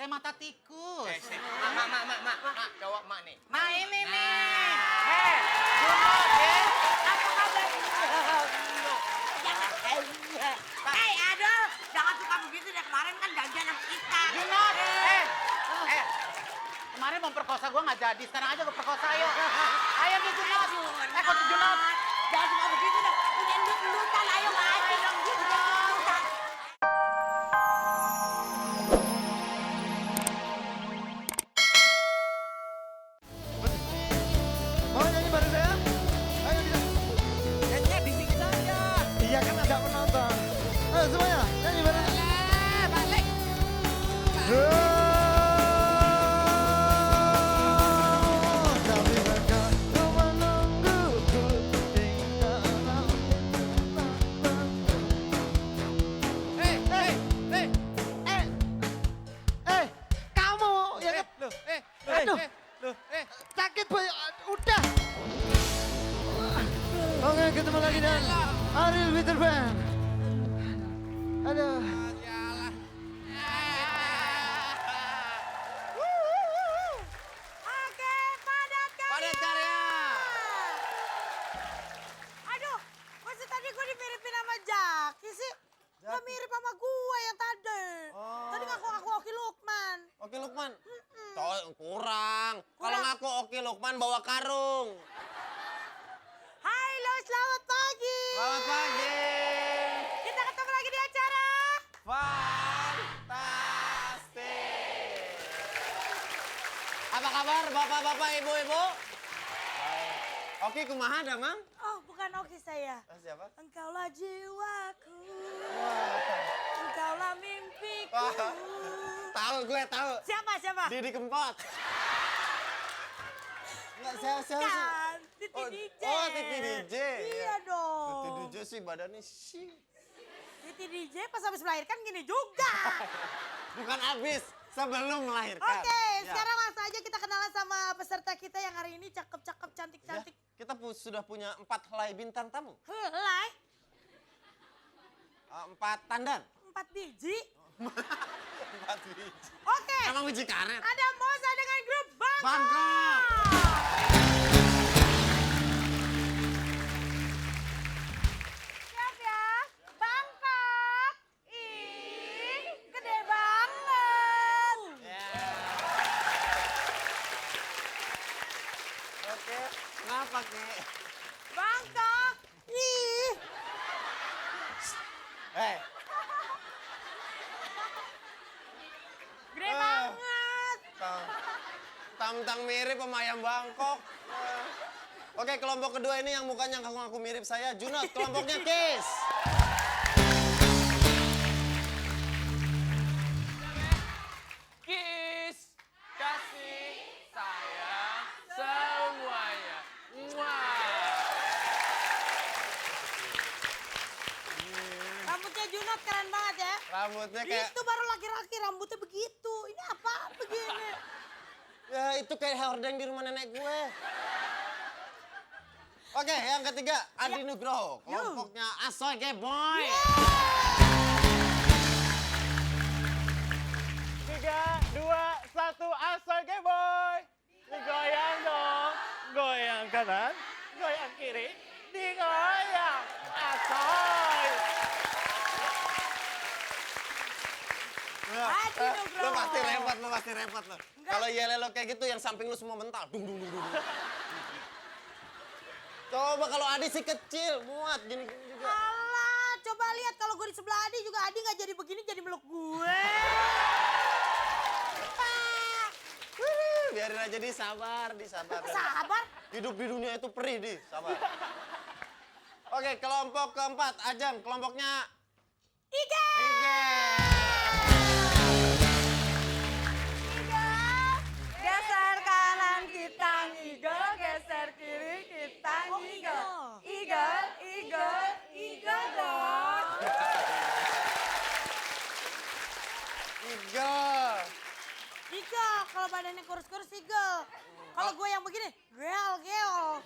mata tikus. Mak, cowok mak nih. Nah ini nih. Junot ya. Apa kabar? Aduh, jangan suka begitu deh. Kemarin kan janjian sama kita. Junot. Kemarin mau perkosa gue nggak jadi. Sekarang aja gue perkosa ayo. Ayo nih Junot. Kok Junot. Jangan suka begitu deh. Punya endut-endutan, ayo maju dong. Endut-endutan. Mau nyanyi bareng saya? Ayo kita. Kayaknya di sini saja. Iya kan ada penonton. Ayo semuanya nyanyi bareng. Balik. Tapi mereka tuh menungguku tinggal. Kamu ya kan? Aduh. Sakit boy, udah. Oke, ketemu lagi dan Ariel Peter Pan. Aduh. Oke, padat karya. Padat karya. Aduh, masa tadi gue dimiripin sama Jaki sih? Gak mirip sama gue yang tadi. Tadi ngaku-ngaku Oki Lukman. Oke Lukman. Kurang. Kalau ngaku Oki Lukman bawa karung. Hai lo, selamat pagi. Selamat pagi. Kita ketemu lagi di acara. Fantastis. Apa kabar bapak-bapak, ibu-ibu? Oke, kumaha dah, Mang? Oh, bukan Oki saya. Siapa? Engkaulah jiwaku. Engkaulah mimpiku. Tahu, gue tahu. Siapa? Didi Kempot. Enggak, saya. Kan, Titi DJ. Oh, Titi DJ. Iya dong. Titi DJ sih badannya sih. Titi DJ pas habis melahirkan gini juga. Bukan habis, sebelum melahirkan. Oke, Ya. sekarang langsung aja kita kenalan sama peserta kita yang hari ini cakep-cakep, cantik-cantik. Ya, kita sudah punya 4 helai bintang tamu. Helai, 4 tandan. 4 biji. 4 biji. Oke, Emang biji karet? ada Moza dengan grup Bangkok. Bangkok. Siap ya, Bangkok. Ih, gede banget. Oke, kenapa, Ki? Bangkok. Ih, gede banget. Tam-tam mirip sama ayam Bangkok. Oke, kelompok kedua ini yang mukanya ngaku-ngaku mirip saya. Junot, kelompoknya Kiss. Kiss. Kasih sayang semuanya. Rambutnya Junot keren banget ya. Rambutnya kayak... Itu baru laki-laki rambutnya begitu. Ini apa begini? Ya, itu kayak hordeng di rumah nenek gue. Oke, yang ketiga, Adi Nugroho. Kelompoknya Asoy Gay Boy. 3, 2, 1, Asoy Gay Boy. Digoyang dong. Goyang kanan, goyang kiri, digoyang. Asoy. Adi Nugroho. Lo pasti repot lo. Kalau yele lo kayak gitu, yang samping lo semua mental. Dung. Coba kalau Adi sih kecil, muat gini juga. Alah, coba lihat kalau gue di sebelah Adi juga Adi nggak jadi begini, jadi meluk gue. Biarin aja disabar. Sabar. Hidup di dunia itu perih, Di. Sabar. Oke, kelompok keempat, Ajeng. Kelompoknya Iga. Ige. Geser kanan kita ngigel, geser kiri kita ngigel. Igel dong. Igel. Igel, kalau badannya kurus-kurus igel. Kalau gue yang begini, gel.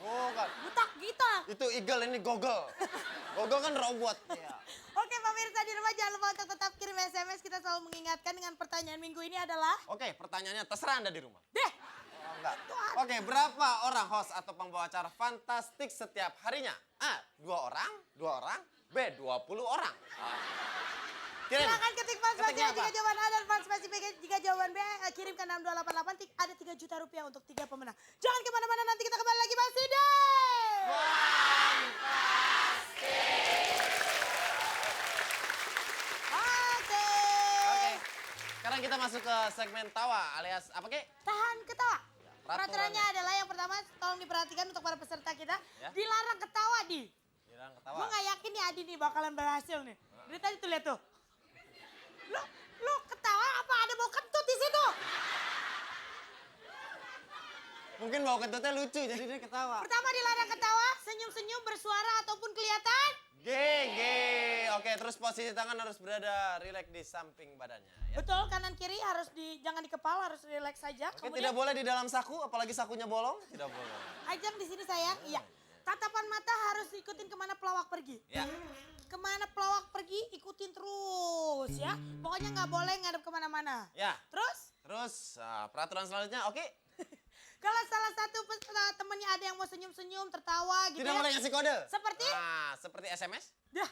Bukan. Butak gitak. Itu igel, ini gogel. Gogo kan robot. Iya. Oke pemirsa di rumah jangan lupa untuk tetap kirim SMS. Kita selalu mengingatkan dengan pertanyaan minggu ini adalah... Oke, pertanyaannya terserah Anda di rumah. Deh, Oh, enggak. Oke, berapa orang host atau pembawa acara fantastik setiap harinya? A. 2 orang, 2 orang. B. 20 orang. Kirim. silakan ketik fans Ketiknya spesifik jika apa? jawaban A dan fans spesifik jika jawaban B. Kirim ke 6288, ada 3 juta rupiah untuk 3 pemenang. Jangan kemana-mana, nanti kita kembali lagi masih deh. Oke. Oke. Sekarang kita masuk ke segmen tawa alias apa kek? Tahan ketawa. Peraturannya. Peraturannya adalah yang pertama, tolong diperhatikan untuk para peserta kita. Ya. Dilarang ketawa, Di. Bilang Gue ketawa. gak yakin nih Adi nih bakalan berhasil nih. Dari tadi tuh lihat tuh. Lu ketawa apa ada bau kentut di situ? Mungkin bau kentutnya lucu jadi dia ketawa. Pertama dilarang ketawa, senyum-senyum, bersuara ataupun kelihatan. GG. Oke, terus posisi tangan harus berada rileks di samping badannya. Ya. Betul, kanan kiri harus jangan di kepala, harus relax saja. Oke, tidak boleh di dalam saku, apalagi sakunya bolong. Tidak boleh. Ajang di sini sayang, iya. Tatapan mata harus ikutin kemana pelawak pergi. Ya. Kemana pelawak pergi, ikutin terus ya. Pokoknya nggak boleh ngadep kemana-mana. Ya. Terus, Peraturan selanjutnya, oke. kalau salah satu temennya ada yang mau senyum-senyum, tertawa gitu Tidak ya. boleh ngasih kode. Seperti? Seperti SMS. Dah,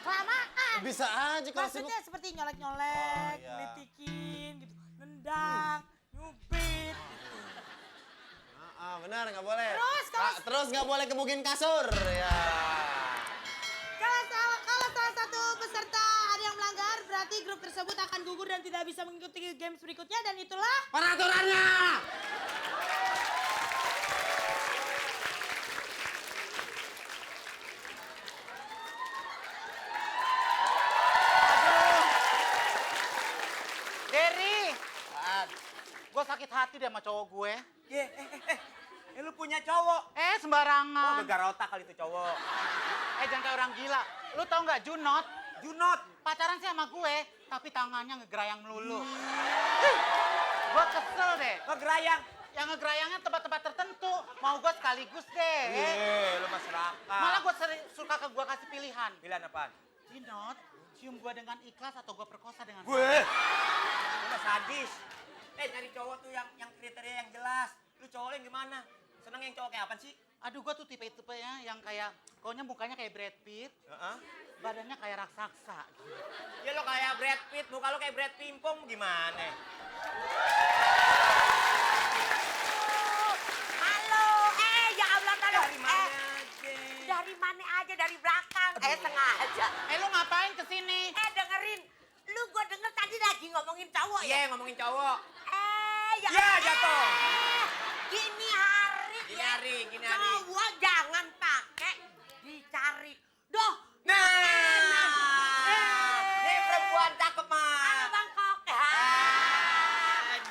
kelamaan. Bisa aja kalau sibuk. Maksudnya seperti nyolek-nyolek, Oh, iya. ngelitikin gitu. Nendang, nyubit. Benar, nggak boleh. Terus Terus nggak boleh kebukin kasur. Ya. Kalau salah satu peserta ada yang melanggar, berarti grup tersebut akan gugur dan tidak bisa mengikuti games berikutnya. Dan itulah... Peraturannya. Derry, gue sakit hati deh sama cowok gue. Lu punya cowok. Sembarangan. Gegar otak kali itu cowok. Jangan kayak orang gila. Lu tau nggak Junot? Junot. Pacaran sih sama gue, tapi tangannya ngegerayang melulu. Gue kesel deh. Ngegerayang. Yang ngegerayangnya tempat-tempat tertentu. Mau gue sekaligus deh. Lu masyarakat. Malah gue suka ke gue kasih pilihan. Pilihan apaan? Junot, cium gue dengan ikhlas atau gue perkosa dengan Gue. Lu mah sadis. Cari cowok tuh yang kriteria yang jelas. Lu cowoknya yang gimana? Seneng yang cowok kayak apa sih? Aduh, gue tuh tipe-tipe ya yang kayak, pokoknya mukanya kayak Brad Pitt, badannya kayak raksasa. Ya lo kayak Brad Pitt, muka lo kayak Brad Pimpong gimana? Halo, jangan bilang tadi. Dari mana aja? Dari mana aja, dari belakang. Sengaja. Lu ngapain kesini? Dengerin. Lu gua denger tadi lagi ngomongin cowok ya? Iya, ngomongin cowok. Ya. Ya, jatuh. Gini hari. Gini hari. Cowok jangan pakai dicari. Doh. Nah. Ini perempuan cakep, mah. Halo Bangkok.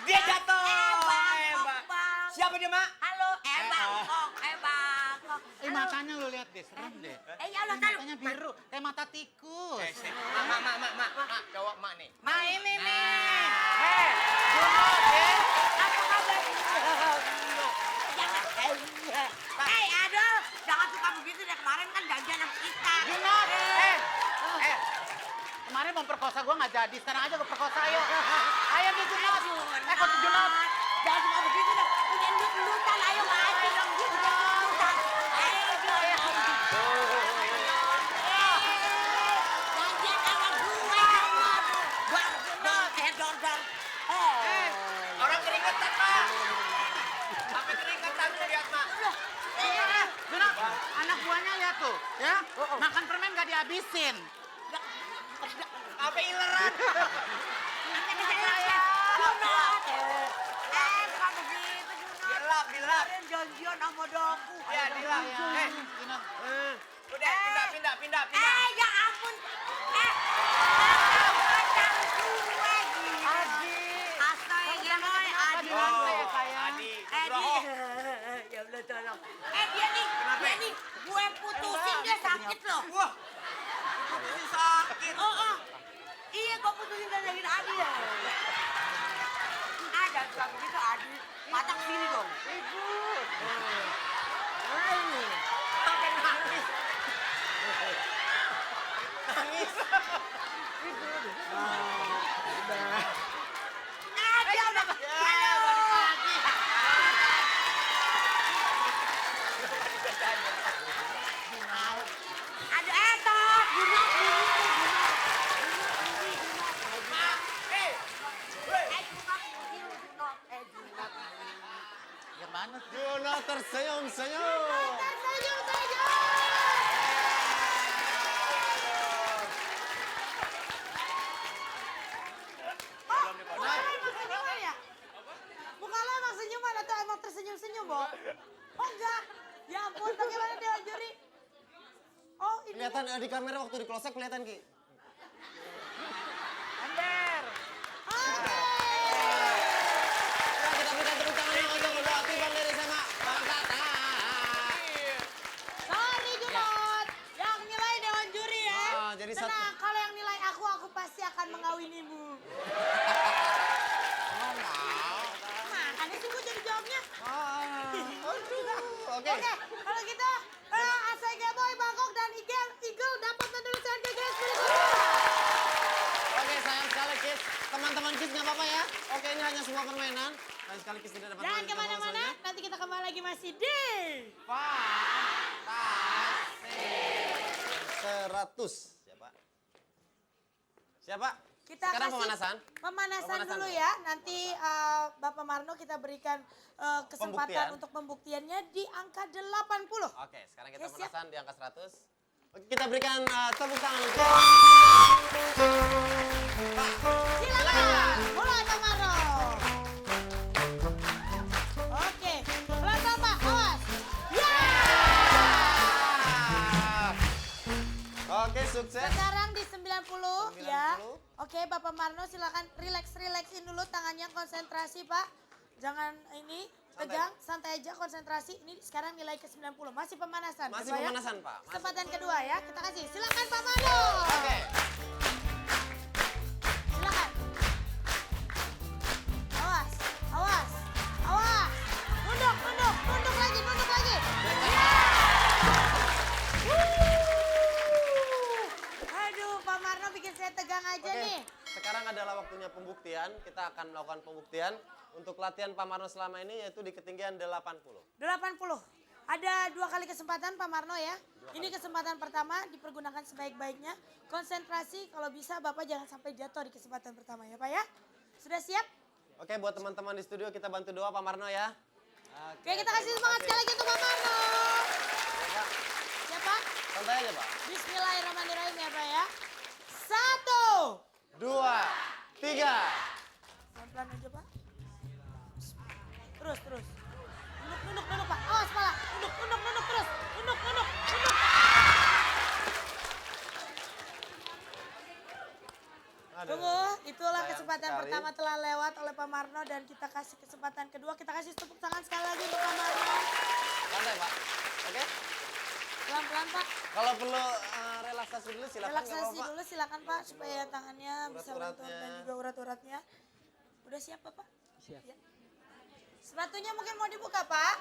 Dia jatuh. Bangkok, Bang. Siapa dia, Mak? Halo, Bangkok, Bangkok. Matanya lu lihat deh, serem deh. Ya Allah, taruh. Matanya biru, kayak mata tikus. Mak, cowok Mak nih. Nah ini nih. Junot ya. Apa kabar? Jangan. Aduh, jangan suka begitu deh. Kemarin kan janjian sama kita. Junot, kemarin mau perkosa gue nggak jadi, sekarang aja gue perkosa ayo. Ayo nih Junot. Kok Junot? Jangan suka begitu deh. Punya duit-duitan, ayo maju dong. Duit-duitan. Ayo, janjian sama gue. Dor. Orang keringetan, Mak. Sampai keringetan tuh lihat, Mak. Junot, anak buahnya lihat tuh, ya. Makan permen nggak dihabisin. Sampai ileran. Bukan begitu, Junot. Dilap. Kemarin janjian sama Doku. Ya, dilap. Junot. Udah, pindah. Ya ampun. Pacar gue gila. Astaga, Boy. Adi. Adi, Nugroho. Ya Allah, tolong. Dia nih, gue putusin dia sakit loh. Wah, putusin sakit. Iya, gue putusin dari Adi ya. Jangan suka begitu, Adi. Matak sini dong. Sampai nangis. nangis. Dia udah. Aduh, Etot. Gunung. Gimana? Juno tersenyum-senyum. Tersenyum. Senyuman ya? Muka lo emang senyuman atau emang tersenyum-senyum, Bo? Oh enggak. Ya ampun, bagaimana Dewan Juri? Oh, ini. Kelihatan di kamera waktu di close up kelihatan Ki. Ember. Oke. Ya, kita berikan tepuk tangan untuk kedua tim Bang Dery sama Bang Tata. Sorry, Junot. Yang nilai Dewan Juri ya. Jadi Tenang, kalau yang nilai aku pasti akan mengawinimu. Makanya sih gue jadi jawabnya. Oke. Oke, kalau gitu ACG Boy, Bangkok, dan Eagle dapat meneruskan ke games berikutnya. Oke, sayang sekali Kis. Teman-teman Kis nggak apa-apa ya. Oke, ini hanya sebuah permainan. Sayang sekali Kis tidak dapat Jangan melanjutkan babak kemana-mana, selanjutnya. nanti kita kembali lagi masih di... Fantastik. 100. Siapa? Kita Sekarang kasih pemanasan. Pemanasan dulu dulu. ya. Nanti Bapak Marno kita berikan kesempatan Pembuktian. untuk pembuktiannya di angka 80. Oke, sekarang kita Oke, siap. pemanasan di angka 100. Oke, kita berikan tepuk tangan untuk Pak. Silakan, mulai Pak Marno. Oke, pelan-pelan Pak, awas. Ya! Oke, sukses. Sekarang di 90 ya. 90. Oke, Bapak Marno silakan relax-relaxin dulu tangannya, konsentrasi Pak. Jangan ini tegang, santai aja, konsentrasi. Ini sekarang nilai ke 90. Masih pemanasan. Masih Bapak, ya? pemanasan, Pak. Masih. Kesempatan kedua ya, kita kasih. Silakan Pak Marno. Oke. Silakan. Awas, awas, awas. Nunduk lagi, nunduk lagi. Aduh, Pak Marno bikin saya tegang aja Oke, nih. sekarang adalah waktunya pembuktian. Kita akan melakukan pembuktian untuk latihan Pak Marno selama ini yaitu di ketinggian 80. 80. Ada 2 kali kesempatan Pak Marno ya. Ini kesempatan pertama dipergunakan sebaik-baiknya. Konsentrasi kalau bisa Bapak jangan sampai jatuh di kesempatan pertama ya Pak ya. Sudah siap? Oke, buat teman-teman di studio kita bantu doa Pak Marno ya. Oke, kita kasih semangat sekali lagi untuk Pak Marno. Ya, Pak. Siap Pak? Santai aja, Pak. Bismillahirrahmanirrahim ya Pak ya. 1. 2, 3. Pelan-pelan aja Pak. Terus. Nunduk Pak. Awas Pak. Nunduk terus. Nunduk. Aduh. Tunggu, itulah Sayang kesempatan sekali. pertama telah lewat oleh Pak Marno dan kita kasih kesempatan kedua. Kita kasih tepuk tangan sekali lagi untuk Pak Marno. Santai, Pak. Oke? Pelan-pelan Pak. Kalau perlu relaksasi dulu silakan. nggak Relaksasi apa-apa. dulu silakan Pak supaya tangannya bisa lentur Urat-uratnya. dan juga urat-uratnya. Udah siap Bapak? Siap. Ya. Sepatunya mungkin mau dibuka Pak?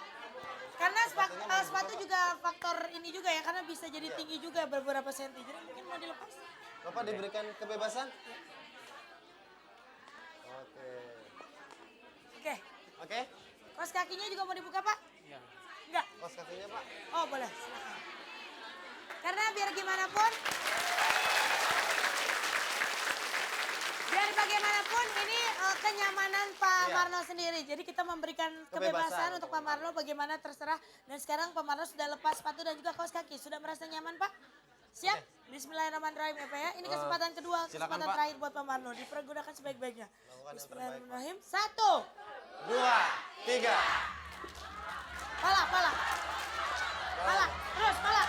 Karena sepatu juga faktor ini juga ya, karena bisa jadi tinggi juga beberapa senti. Jadi mungkin mau dilepas. Bapak diberikan kebebasan? Oke. Oke. Oke? Kaos kakinya juga mau dibuka Pak? Enggak. Kos kakinya, Pak. Oh boleh, silakan. Karena biar gimana pun, ini kenyamanan Pak Iya. Marno sendiri. Jadi kita memberikan kebebasan untuk Pak Marno bagaimana terserah. Dan sekarang Pak Marno sudah lepas sepatu dan juga kaos kaki. Sudah merasa nyaman Pak? Siap? Bismillahirrahmanirrahim ya Pak ya. Ini kesempatan kedua, silakan, kesempatan Pak. terakhir buat Pak Marno. Dipergunakan sebaik-baiknya. Lakukan yang Bismillahirrahmanirrahim. 1. 2, 3. Pala. Terus, pala.